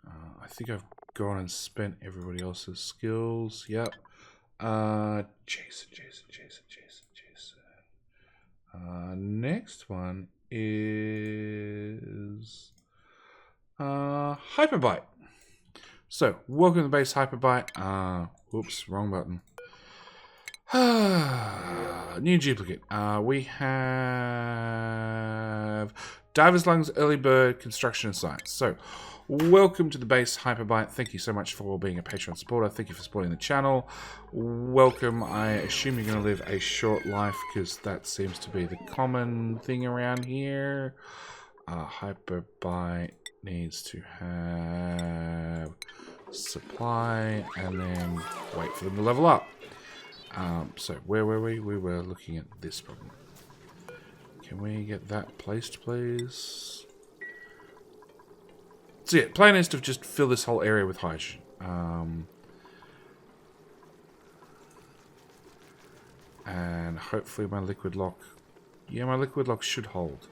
I think I've gone and spent everybody else's skills. Yep. Jason. Next one is Hyperbite. So, welcome to the base, Hyperbite. Whoops, wrong button. New duplicate. We have Diver's Lungs, Early Bird, Construction and Science. So, welcome to the base, Hyperbite. Thank you so much for being a Patreon supporter. Thank you for supporting the channel. Welcome. I assume you're going to live a short life because that seems to be the common thing around here. Hyperbite needs to have supply and then wait for them to level up. So where were we? We were looking at this problem. Can we get that placed, please? So yeah, plan is to just fill this whole area with hydrogen. And hopefully my liquid lock... Yeah, my liquid lock should hold.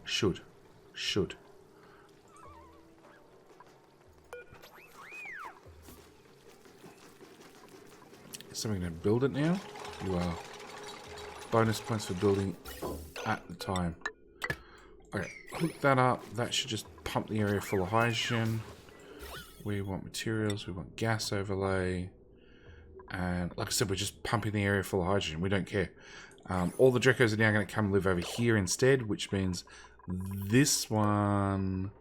Should. Is something going to build it now? You are. Bonus points for building at the time. Okay, hook that up. That should just pump the area full of hydrogen. We want materials. We want gas overlay. And like I said, we're just pumping the area full of hydrogen. We don't care. All the Drecos are now going to come live over here instead, which means this one,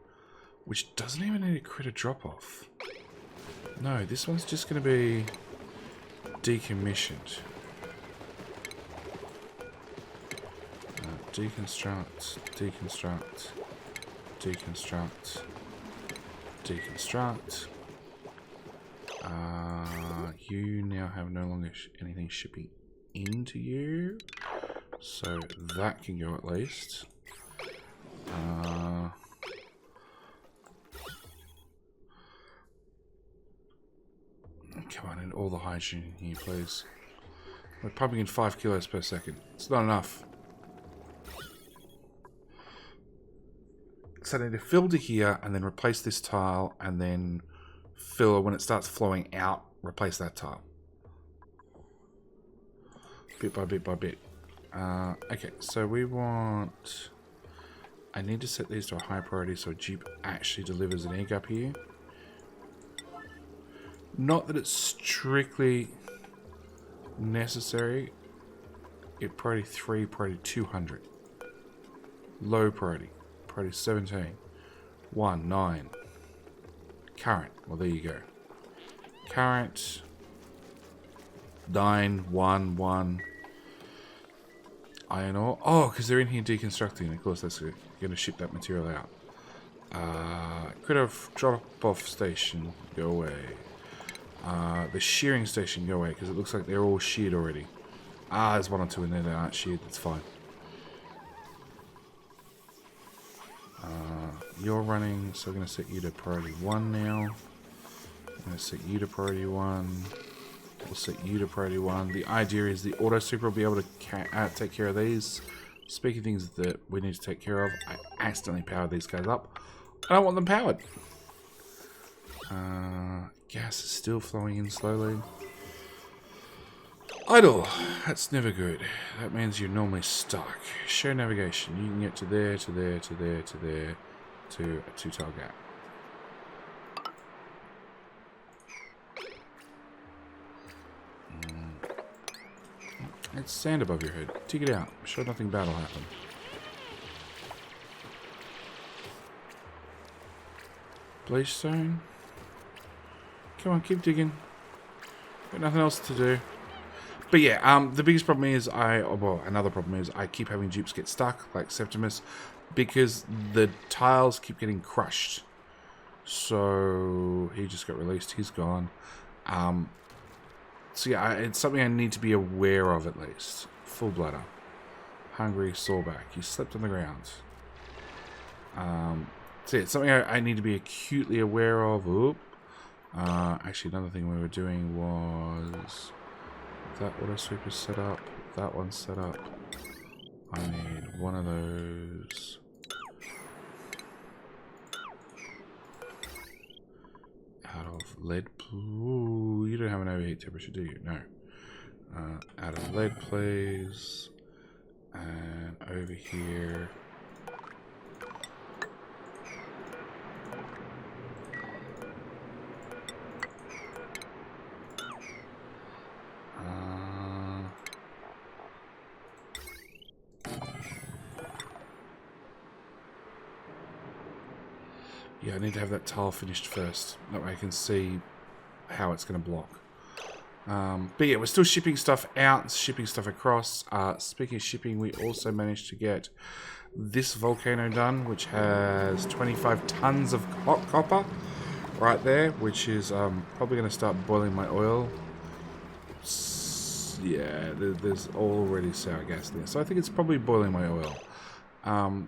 which doesn't even need a critter drop-off. No, this one's just going to be decommissioned. Deconstruct. You now have no longer anything shipping into you, so that can go at least. Come on, in all the hydrogen in here, please. We're pumping in 5 kilos per second. It's not enough. So I need to fill to here and then replace this tile and then fill when it starts flowing out, replace that tile. Bit by bit by bit. Okay, so we want... I need to set these to a high priority so a Jeep actually delivers an egg up here. Not that it's strictly necessary. It priority 3, priority 200. Low priority. Priority 17. 1, 9. Current. Well, there you go. current. 9, 1, 1. Iron ore. Oh, because they're in here deconstructing. Of course, that's going to ship that material out. Critter drop-off station, go away. The shearing station, go away, because it looks like they're all sheared already. There's 1 or 2 in there that aren't sheared. That's fine. You're running, so I'm going to set you to priority 1 now. I'm going to set you to priority 1. We'll set you to priority 1. The idea is the auto super will be able to take care of these. Speaking of things that we need to take care of, I accidentally powered these guys up. I don't want them powered. Gas is still flowing in slowly. Idle. That's never good. That means you're normally stuck. Show navigation. You can get to there, to there, to there, to there, to a 2-tile gap. It's sand above your head. Dig it out. I'm sure nothing bad will happen. Bleachstone. Come on, keep digging. Got nothing else to do. But yeah, the biggest problem is another problem is I keep having dupes get stuck, like Septimus, because the tiles keep getting crushed. So he just got released. He's gone. So yeah, it's something I need to be aware of at least. Full bladder. Hungry, sawback. He slept on the ground. So yeah, it's something I need to be acutely aware of. Oop. Actually, another thing we were doing was... That auto sweeper set up. That one set up. I need 1 of those. Out of lead. Ooh, you don't have an overheat temperature, do you? No. Out of lead, please. And over here. Yeah, I need to have that tile finished first. That way I can see how it's going to block. But yeah, we're still shipping stuff out, shipping stuff across. Speaking of shipping, we also managed to get this volcano done, which has 25 tons of hot copper right there, which is probably going to start boiling my oil. Yeah, there's already sour gas there. So I think it's probably boiling my oil.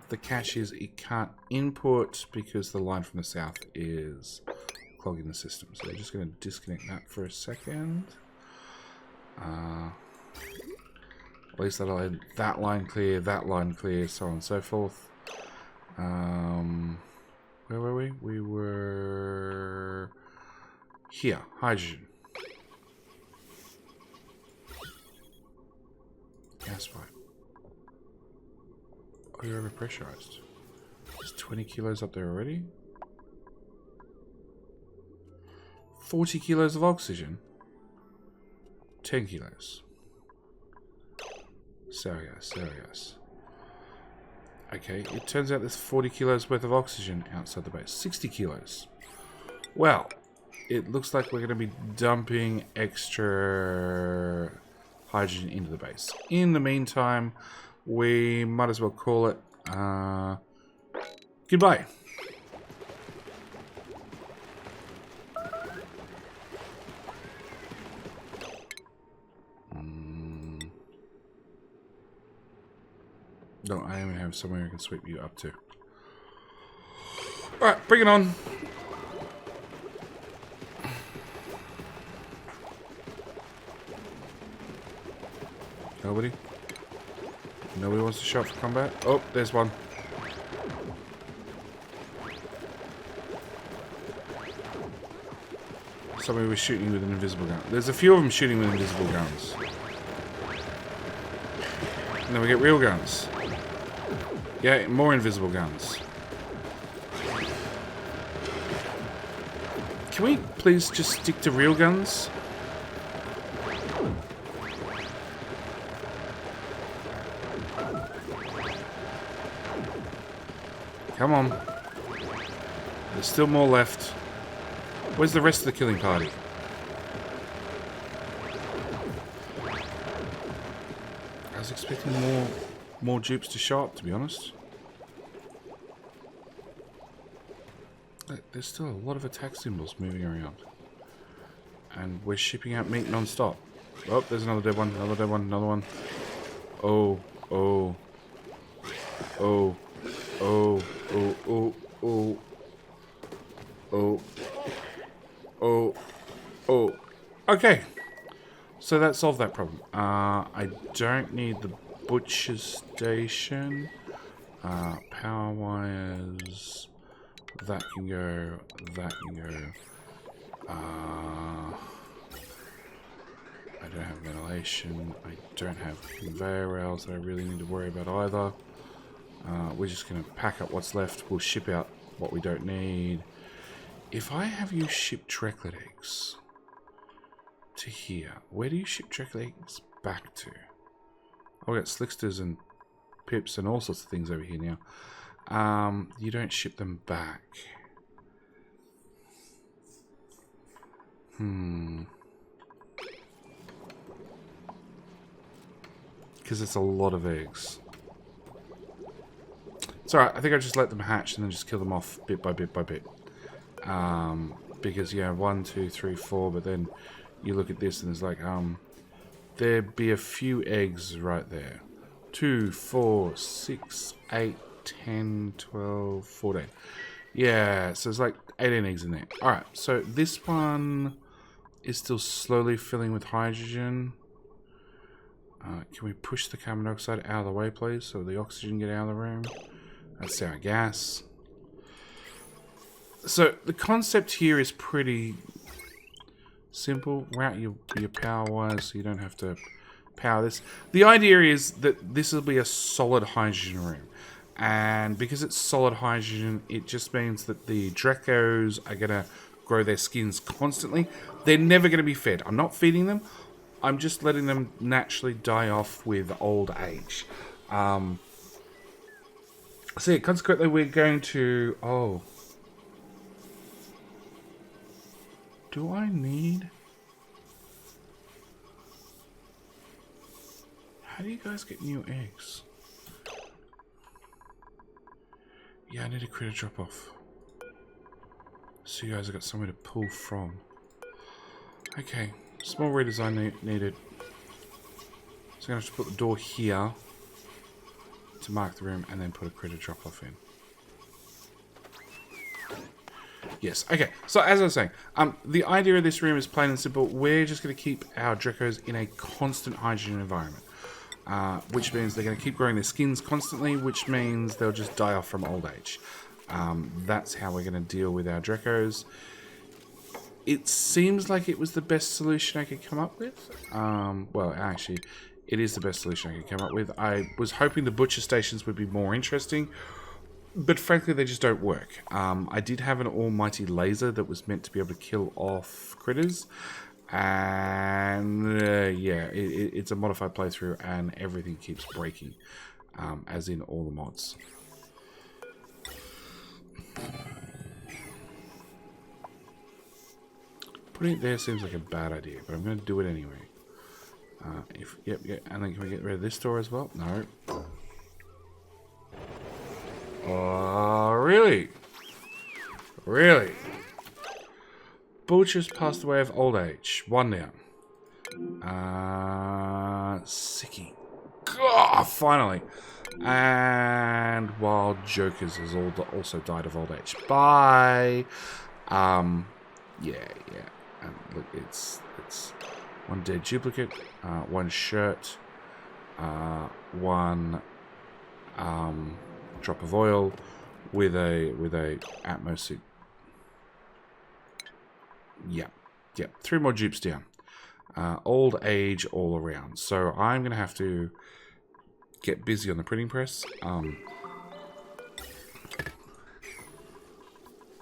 The catch is it can't input because the line from the south is clogging the system. So we're just going to disconnect that for a second. At least that'll end that line clear, so on and so forth. Where were we? We were here. Hydrogen. Gas pipe. Oh, you're overpressurized. There's 20 kilos up there already? 40 kilos of oxygen? 10 kilos. Sour gas. Okay, it turns out there's 40 kilos worth of oxygen outside the base. 60 kilos. Well, it looks like we're going to be dumping extra hydrogen into the base. In the meantime, we might as well call it goodbye. No, I even have somewhere I can sweep you up to. Alright, bring it on. Nobody? Nobody wants to show up for combat? Oh, there's one. Somebody was shooting with an invisible gun. There's a few of them shooting with invisible guns. And then we get real guns. Yeah, more invisible guns. Can we please just stick to real guns? Come on. There's still more left. Where's the rest of the killing party? expecting more dupes to show up, to be honest. Look, there's still a lot of attack symbols moving around. And we're shipping out meat non-stop. Oh, there's another dead one, another dead one, another one. Oh, oh. Oh, oh, oh, oh, oh. Oh. Oh. Oh. Okay. So that solved that problem. I don't need the butcher station. Power wires. That can go. That can go. I don't have ventilation. I don't have conveyor rails that I really need to worry about either. We're just going to pack up what's left. We'll ship out what we don't need. If I have you ship Drecklet eggs to here, where do you ship Drecklet eggs back to? I've got Slicksters and Pips and all sorts of things over here now. You don't ship them back. Because it's a lot of eggs. It's alright, I think I'll just let them hatch and then just kill them off bit by bit by bit. Because, yeah, 1, 2, 3, 4, but then you look at this and it's like, there'd be a few eggs right there. 2, 4, 6, 8, 10, 12, 14. Yeah, so there's like 18 eggs in there. Alright, so this one is still slowly filling with hydrogen. Can we push the carbon dioxide out of the way, please, so the oxygen get out of the room? That's our gas. So the concept here is pretty simple. Route your power wires so you don't have to power this. The idea is that this will be a solid hydrogen room. And because it's solid hydrogen, it just means that the Drecos are going to grow their skins constantly. They're never going to be fed. I'm not feeding them. I'm just letting them naturally die off with old age. So yeah, consequently we're going to... Oh. Do I need... How do you guys get new eggs? Yeah, I need a critter drop off. So you guys have got somewhere to pull from. Okay, small redesign needed. So I'm going to have to put the door here to mark the room and then put a critter drop off in. Yes, okay, so as I was saying, the idea of this room is plain and simple. We're just going to keep our Drecos in a constant hydrogen environment. Which means they're going to keep growing their skins constantly, which means they'll just die off from old age. That's how we're going to deal with our Drecos. It seems like it was the best solution I could come up with. Well, actually, it is the best solution I could come up with. I was hoping the butcher stations would be more interesting, but frankly, they just don't work. I did have an almighty laser that was meant to be able to kill off critters. And yeah, it's a modified playthrough and everything keeps breaking, as in all the mods. Putting it there seems like a bad idea, but I'm going to do it anyway. Yep, and then can we get rid of this door as well? No. Oh, really? Really? Butcher's passed away of old age. 1 down. Sicky. God, finally. And Wild Jokers has also died of old age. Bye. Yeah. Look, it's 1 dead duplicate, 1 shirt, 1 drop of oil with a Atmos suit. Yep. 3 more dupes down. Old age all around. So I'm going to have to get busy on the printing press.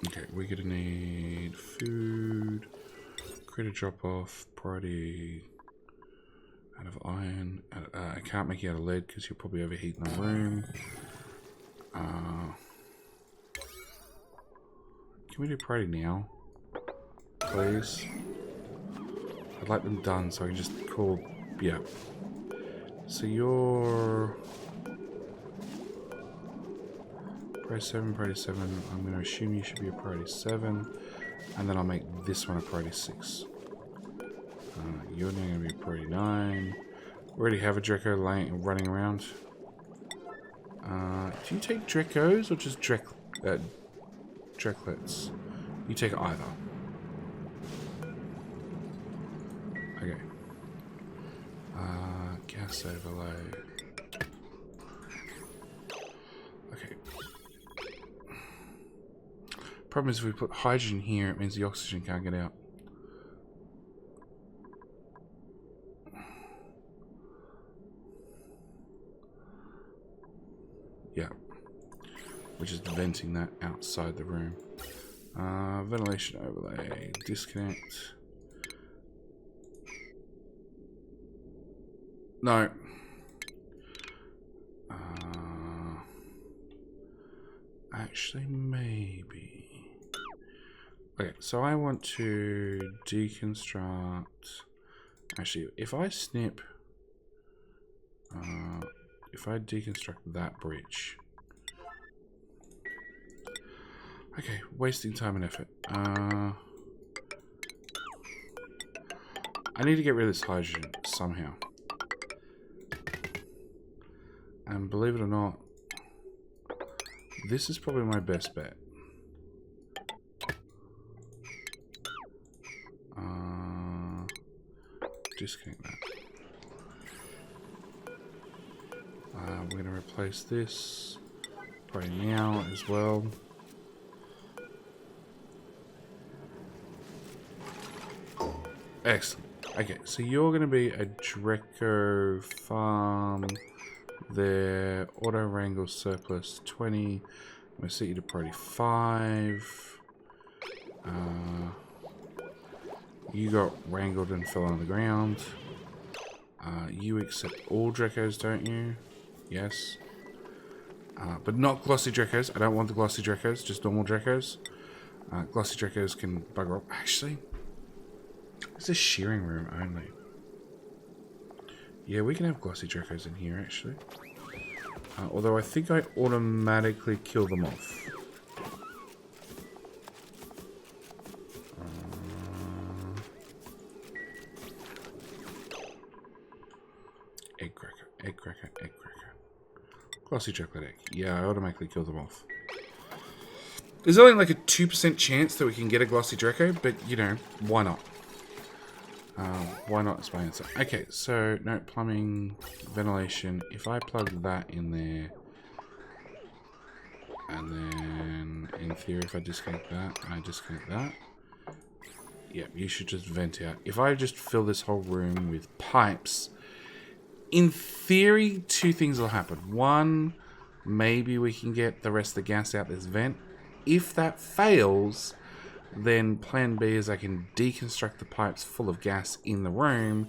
Okay, we're going to need food, critter drop off, priority out of iron. I can't make you out of lead because you're probably overheating the room. Can we do priority now? Please. I'd like them done so I can just call, yeah. So you're priority 7, priority 7. I'm going to assume you should be a priority 7. And then I'll make this one a priority 6. You're now going to be a priority 9. We already have a Draco running around. Do you take Dracos or just Drecklets? You take either. Okay. Gas overlay. Okay. Problem is if we put hydrogen here, it means the oxygen can't get out. Yeah. We're just venting that outside the room. Ventilation overlay. Disconnect. No. Actually, maybe. Okay, so I want to deconstruct. Actually, if I snip. If I deconstruct that bridge. Okay, wasting time and effort. I need to get rid of this hydrogen somehow. And believe it or not, this is probably my best bet. Disconnect that. We're going to replace this probably now as well. Excellent. Okay, so you're going to be a Draco farm there. Auto wrangle surplus 20. I'm going to set you to priority 5. You got wrangled and fell on the ground. You accept all Dracos, don't you? Yes. But not glossy Dracos. I don't want the glossy Dracos, just normal Dracos. Glossy Dracos can bugger up. Actually, it's a shearing room only. Yeah, we can have glossy Dracos in here, actually. Although I think I automatically kill them off. Egg cracker, egg cracker, egg cracker. Glossy chocolate egg. Yeah, I automatically kill them off. There's only like a 2% chance that we can get a glossy Draco, but you know, why not? Why not is my answer. Okay, so no plumbing, ventilation. If I plug that in there, and then in theory, if I disconnect that, and I disconnect that, yeah, you should just vent out. If I just fill this whole room with pipes, in theory, two things will happen. One, maybe we can get the rest of the gas out this vent. If that fails, then plan B is I can deconstruct the pipes full of gas in the room,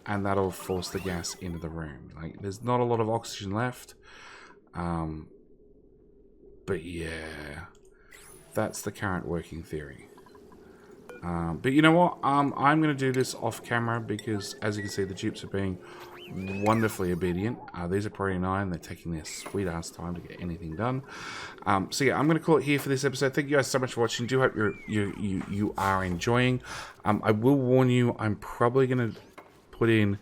and that'll force the gas into the room. Like, there's not a lot of oxygen left. But yeah, that's the current working theory. But you know what? I'm going to do this off camera because, as you can see, the dupes are being wonderfully obedient. These are priority 9. They're taking their sweet ass time to get anything done. So yeah, I'm going to call it here for this episode. Thank you guys so much for watching. Do hope you are enjoying. I will warn you, I'm probably going to put in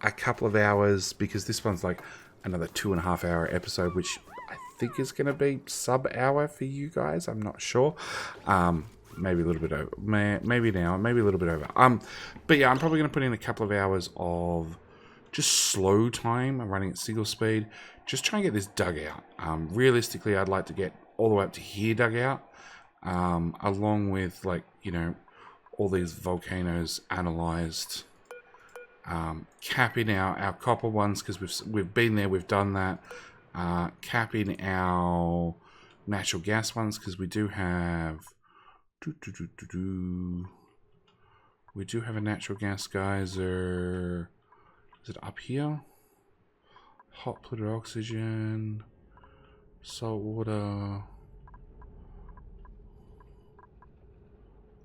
a couple of hours because this one's like another 2.5 hour episode, which I think is going to be sub-hour for you guys. I'm not sure. Maybe a little bit over. Maybe now. Maybe a little bit over. But yeah, I'm probably going to put in a couple of hours of just slow time. I'm running at single speed. Just try and get this dug out. Realistically, I'd like to get all the way up to here dug out. Along with, like, you know, all these volcanoes analyzed. Capping our copper ones, because we've been there, we've done that. Capping our natural gas ones, because we do have... We do have a natural gas geyser. Is it up here? Hot polluted oxygen. Salt water.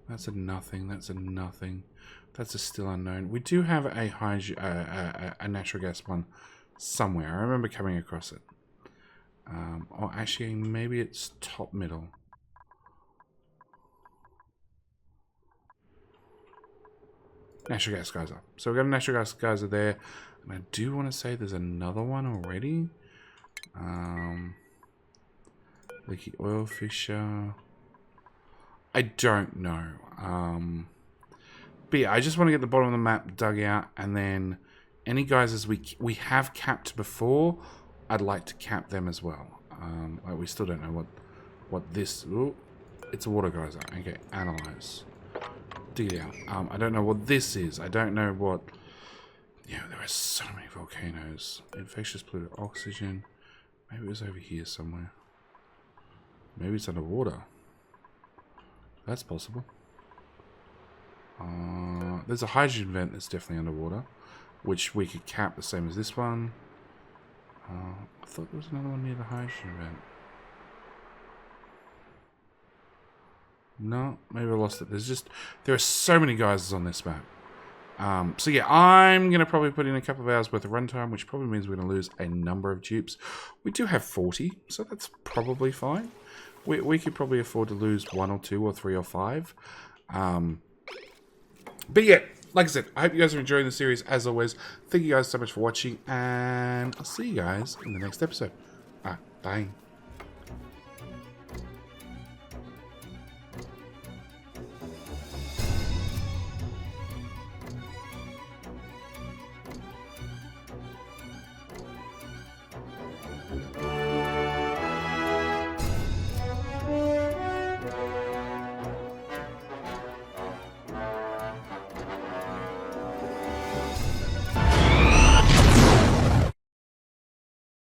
That's a nothing. That's a nothing. That's a still unknown. We do have a natural gas one somewhere. I remember coming across it. Or actually, maybe it's top middle. Natural gas geyser. So we've got a natural gas geyser there. And I do want to say there's another one already. Leaky oil fissure. I don't know. But yeah, I just want to get the bottom of the map dug out, and then any geysers we have capped before, I'd like to cap them as well. Like we still don't know what this. Ooh, it's a water geyser. Okay, analyze. Dig it out. I don't know what this is. I don't know what. Yeah, there are so many volcanoes. Infectious polluted oxygen. Maybe it was over here somewhere. Maybe it's underwater. That's possible. There's a hydrogen vent that's definitely underwater, which we could cap the same as this one. I thought there was another one near the hydrogen vent. No, maybe I lost it. There are so many geysers on this map. So yeah, I'm going to probably put in a couple of hours worth of runtime, which probably means we're going to lose a number of dupes. We do have 40, so that's probably fine. We could probably afford to lose 1 or 2 or 3 or 5. But yeah, like I said, I hope you guys are enjoying the series as always. Thank you guys so much for watching, and I'll see you guys in the next episode. Bye.